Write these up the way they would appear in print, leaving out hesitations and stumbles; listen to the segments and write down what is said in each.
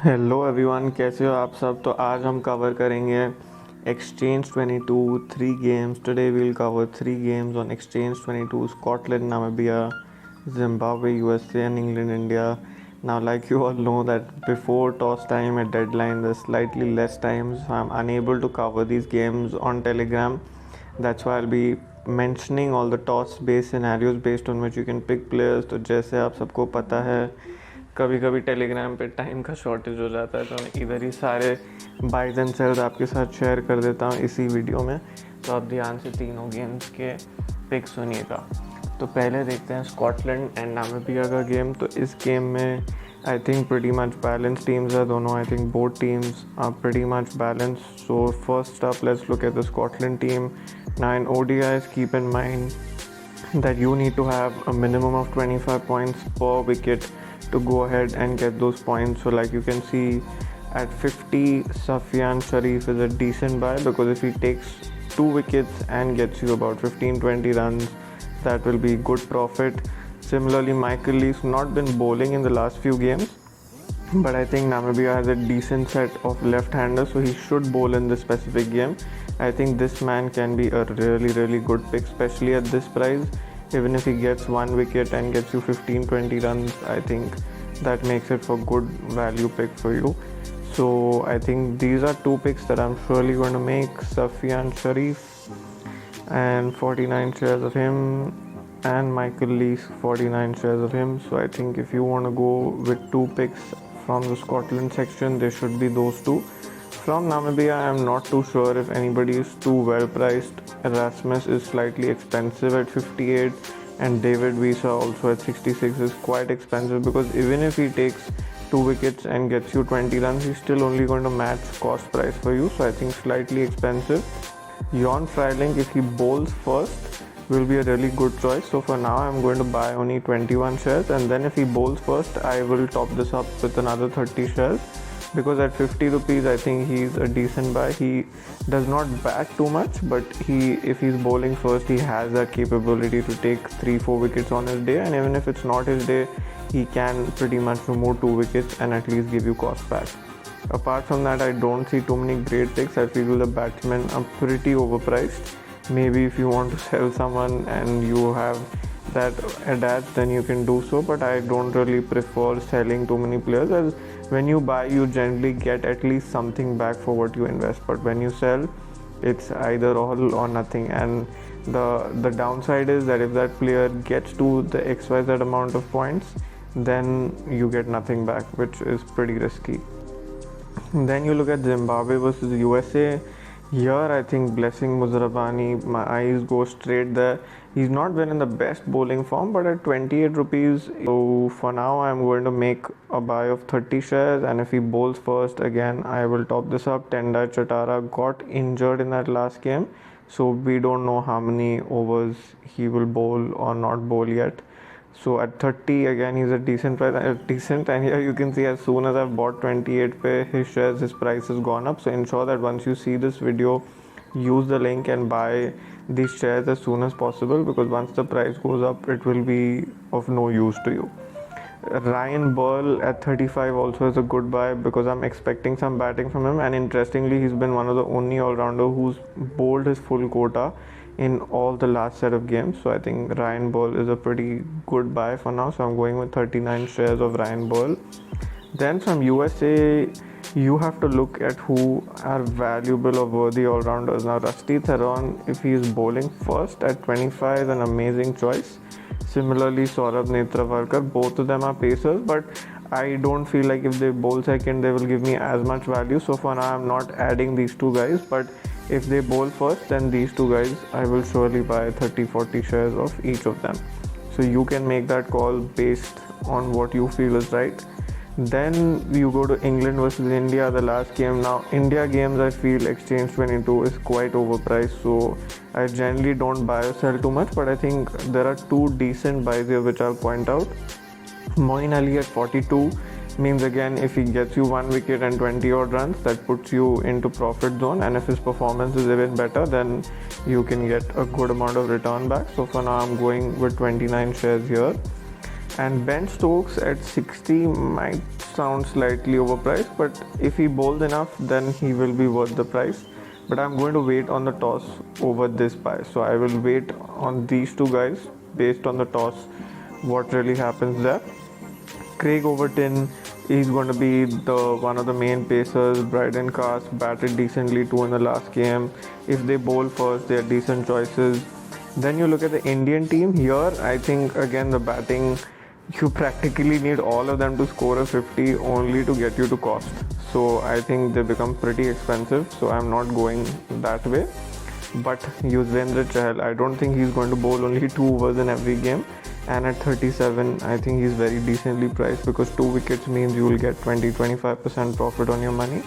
Hello everyone, कैसे हो आप सब। तो आज हम कवर करेंगे exchange 22 three games. Today we will cover three games on exchange 22: Scotland, Namibia, Zimbabwe, USA and England, India. Now, like you all know that before toss time at deadline there's slightly less time, so I'm unable to cover these games on Telegram. That's why I'll be mentioning all the toss based scenarios based on which you can pick players. तो जैसे आप सबको पता है, कभी कभी Telegram पे time का शॉर्टेज हो जाता है, तो मैं इधर ही सारे बाइज एंड सेल्स आपके साथ शेयर कर देता हूँ इसी वीडियो में। तो आप ध्यान से तीनों गेम्स के पिक सुनिएगा। तो पहले देखते हैं स्कॉटलैंड एंड नामीबिया का गेम। तो इस गेम में I think pretty much balance teams है दोनों। I think both teams are pretty much balance. So first up let's look at the Scotland team. Now in ODIs, keep in mind that you need to have a minimum of 25 points per wicket to go ahead and get those points. So like you can see at 50, Safyan Sharif is a decent buy, because if he takes 2 wickets and gets you about 15-20 runs, that will be good profit. Similarly, Michael Lee's not been bowling in the last few games, but I think Namibia has a decent set of left-handers, so he should bowl in this specific game. I think this man can be a really good pick, especially at this price. Even if he gets 1 wicket and gets you 15-20 runs, I think that makes it for good value pick for you. So I think these are two picks that I'm surely going to make. Safyan Sharif and 49 shares of him, and Michael Lees 49 shares of him. So I think if you want to go with two picks from the Scotland section, there should be those two. From Namibia, I am not too sure if anybody is too well priced. Erasmus is slightly expensive at 58, and David Visa also at 66 is quite expensive, because even if he takes 2 wickets and gets you 20 runs, he's still only going to match cost price for you. So I think slightly expensive. Jon Freiling, if he bowls first, will be a really good choice. So for now, I'm going to buy only 21 shares, and then if he bowls first, I will top this up with another 30 shares, because at 50 rupees I think he's a decent buy. He does not bat too much, but if he's bowling first, he has that capability to take 3-4 wickets on his day, and even if it's not his day, he can pretty much remove 2 wickets and at least give you cost back. Apart from that, I don't see too many great picks. I feel the batsmen are pretty overpriced. Maybe if you want to sell someone and you have that attached, then you can do so, but I don't really prefer selling too many players, as when you buy, you generally get at least something back for what you invest, but when you sell, it's either all or nothing. And the downside is that if that player gets to the XYZ amount of points, then you get nothing back, which is pretty risky. Then you look at Zimbabwe versus USA. Here I think Blessing Muzarabani, my eyes go straight there. He's not been in the best bowling form, but at 28 rupees, so for now I'm going to make a buy of 30 shares, and if he bowls first, again I will top this up. Tendai Chatara got injured in that last game, so we don't know how many overs he will bowl or not bowl yet. So at 30, again he's a decent price, and here you can see as soon as I've bought 28 पे his shares, his price has gone up. So ensure that once you see this video, use the link and buy these shares as soon as possible, because once the price goes up, it will be of no use to you. Ryan Burl at 35 also is a good buy, because I'm expecting some batting from him, and interestingly, he's been one of the only all-rounder who's bowled his full quota in all the last set of games. So I think Ryan Burl is a pretty good buy for now. So I'm going with 39 shares of Ryan Burl. Then from USA, you have to look at who are valuable or worthy all-rounders. Now Rusty Theron, if he is bowling first at 25, is an amazing choice. Similarly, Saurabh Netravalkar, both of them are pacers, but I don't feel like if they bowl second, they will give me as much value. So for now, I'm not adding these two guys, but if they bowl first, then these two guys I will surely buy 30-40 shares of each of them. So you can make that call based on what you feel is right. Then you go to England versus India, the last game. Now India games, I feel Exchange 22 is quite overpriced, so I generally don't buy or sell too much, but I think there are two decent buys here which I'll point out. Moeen Ali at 42 means, again, if he gets you 1 wicket and 20 odd runs, that puts you into profit zone, and if his performance is even better, then you can get a good amount of return back. So for now I'm going with 29 shares here. And Ben Stokes at 60 might sound slightly overpriced, but if he bowls enough, then he will be worth the price. But I'm going to wait on the toss over this buy. So I will wait on these two guys based on the toss, what really happens there. Craig Overton is going to be the one of the main pacers. Bryden Cast batted decently too in the last game. If they bowl first, they are decent choices. Then you look at the Indian team here. I think again the batting, you practically need all of them to score a 50 only to get you to cost. So I think they become pretty expensive. So I'm not going that way. But Yuzvendra Chahal, I don't think he's going to bowl only 2 overs in every game. And at 37, I think he's very decently priced because 2 wickets means you will get 20-25% profit on your money.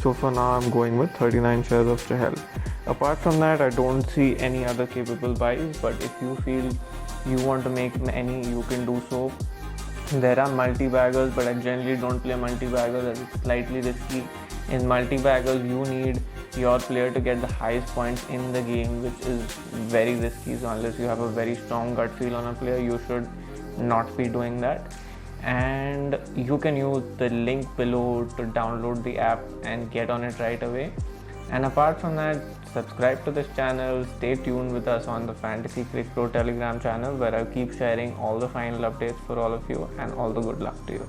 So for now, I'm going with 39 shares of Chahal. Apart from that, I don't see any other capable buys. But if you feel you want to make any, you can do so. There are multi-baggers, but I generally don't play multi-baggers as it's slightly risky. In multi-baggers, you need your player to get the highest points in the game, which is very risky. So unless you have a very strong gut feel on a player, you should not be doing that. And you can use the link below to download the app and get on it right away. And apart from that, subscribe to this channel, stay tuned with us on the Fantasy Crick Pro Telegram channel, where I'll keep sharing all the final updates for all of you, and all the good luck to you.